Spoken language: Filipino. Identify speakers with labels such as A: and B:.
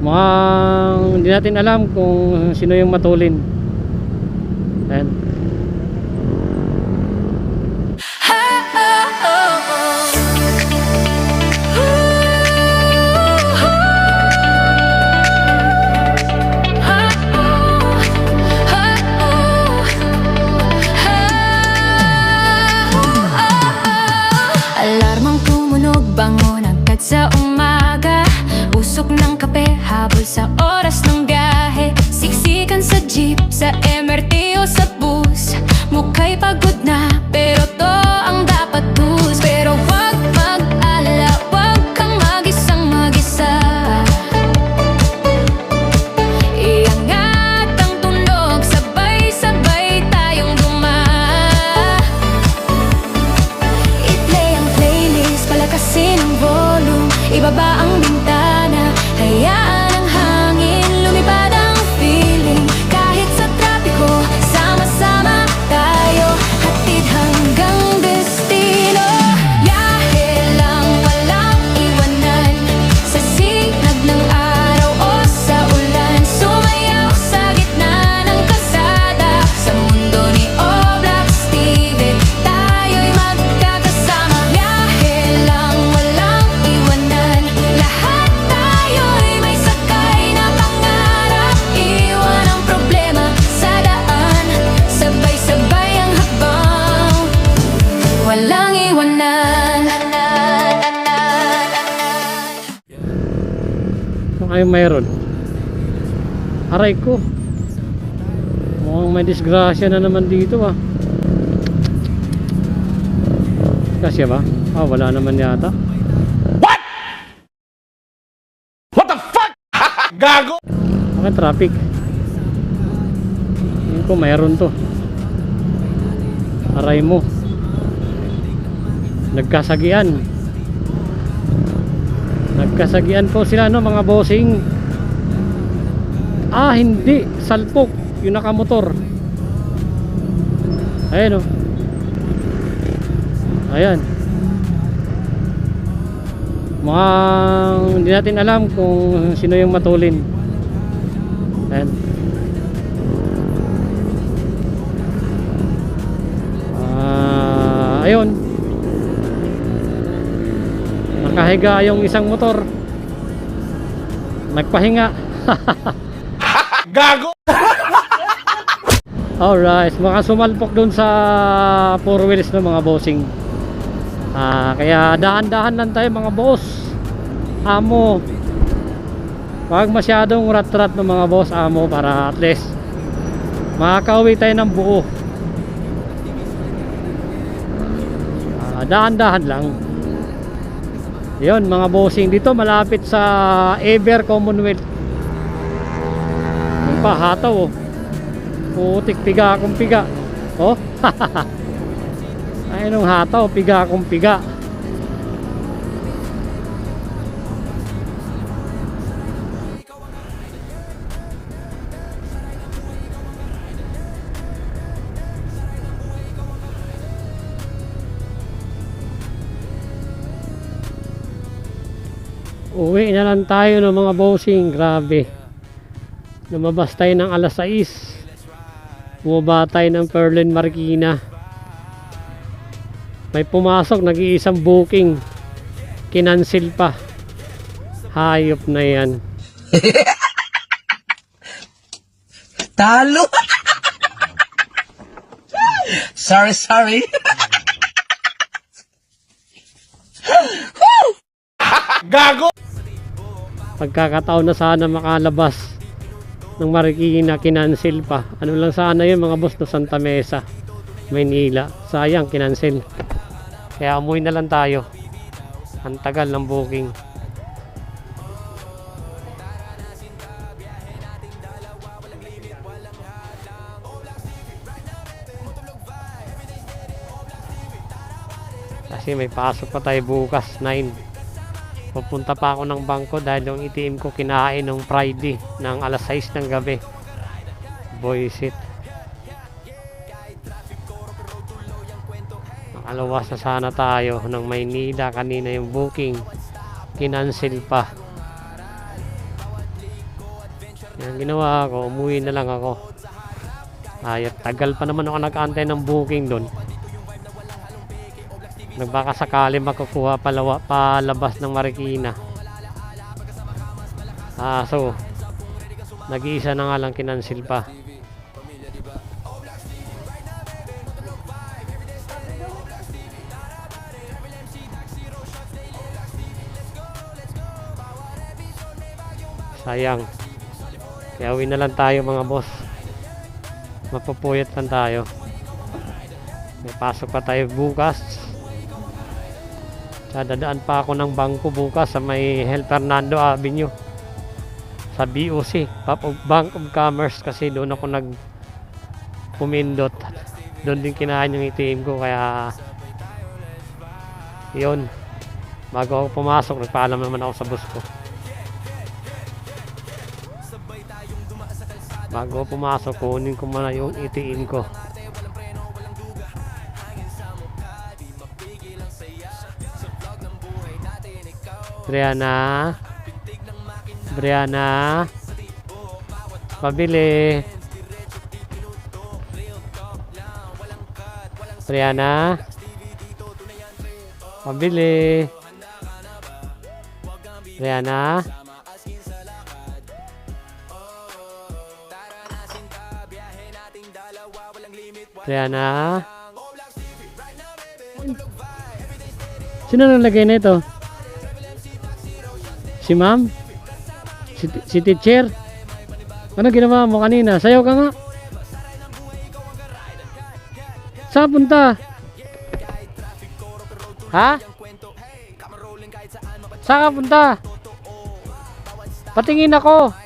A: Mukhang hindi natin alam kung sino yung matulin. Ayan.
B: Alarmang tumunog, bangon agad sa umaga. Usok ng kape, habol sa oras ng biyahe. Siksikan sa jeep, sa MRT o sa bus. Mukha'y pagod na, pero to ang dapat tus. Pero wag mag-alala, wag kang mag-isang mag-isa. Iangat ang tunog, sabay-sabay tayong i-play ang playlist, palakasin ang volume, ibaba ang bintana, hayaan ang hangin, lumipad ang feeling. Kahit sa trapiko, sama-sama tayo, hatid hanggang destino. Biyahe lang, walang iwanan, sa sinag ng araw o sa ulan. Sumayaw sa gitna ng kalsada, sa mundo ni Oblak Steven, tayo'y magkakasama. Biyahe lang, walang iwanan, lahat tayo'y may sakay na pangarap. Iwan ang problema sa daan, sabay-sabay ang hakbang, walang iwanan.
A: Kung kayo mayroon, aray ko, mukhang may disgrasya na naman dito ah. Kasya ba? Wala naman yata.
C: What the fuck? Gago!
A: Bakit traffic? Hindi ko mayroon to. Aray mo, nagkasagian po sila, no, mga bossing. Hindi, salpok yung nakamotor. Ayan, oh. Ayan. Mukhang hindi natin alam kung sino yung matulin. Ayan. Ayun, nakahiga yung isang motor, nagpahinga.
C: Gago!
A: Alright, baka sumalpok dun sa four wheels ng mga bossing. Kaya dahan-dahan lang tayo mga boss. Amo, wag masyadong rat-rat ng mga boss, amo, para at least makakauwi tayo ng buo. Dahan-dahan lang. Yun mga bossing, dito malapit sa Ever Commonwealth. Yung pa, hataw, oh. Putik, piga akong piga. Oh. Ayun yung hataw, piga akong piga. Uwi na lang tayo ng mga bossing. Grabe, lumabas tayo ng alas 6, bumaba tayo ng Perlen Marikina. May pumasok, nag-iisang booking, kinansil pa. Hayop na yan.
D: Talo. Sorry.
C: Gago!
A: Pagkakataon na sana makalabas ng Marikina, kinansil pa. Ano lang sana yun mga boss, na Santa Mesa, Maynila. Sayang, kinansil. Kaya umuwi na lang tayo. Ang tagal ng booking. Kasi may pasok pa tayo bukas 9. Pupunta pa ako ng bangko dahil yung ATM ko kinain ng Friday ng alas 6 ng gabi. Boysit. Nakalawas na sana tayo ng Maynila kanina, yung booking kinansil pa. Yung ginawa ko, umuwi na lang ako. Ay, tagal pa naman ako nag-antay ng booking doon. Nagbaka sakali makukuha palabas ng Marikina. So nag-iisa na nga lang kinansil pa. Sayang. Kaya uwi na lang tayo mga boss. Mapupuyat lang tayo. May pasok pa tayo bukas. Dadaan pa ako ng bangko bukas sa may El Fernando Avenue. Sa BOC, Bank of Commerce, kasi doon ako pumindot. Doon din kinain yung ATM ko, kaya yun. Bago ako pumasok, nagpaalam naman ako sa boss ko. Bago ako pumasok, kunin ko muna yung ATM ko. Brianna, pabili. Brianna, pabili. Brianna, Brianna. Sino naglagay na ito? Si ma'am? Si teacher? Ano ginawa mo kanina? Sayaw ka nga. Saan punta? Ha? Saan ka punta? Patingin ako.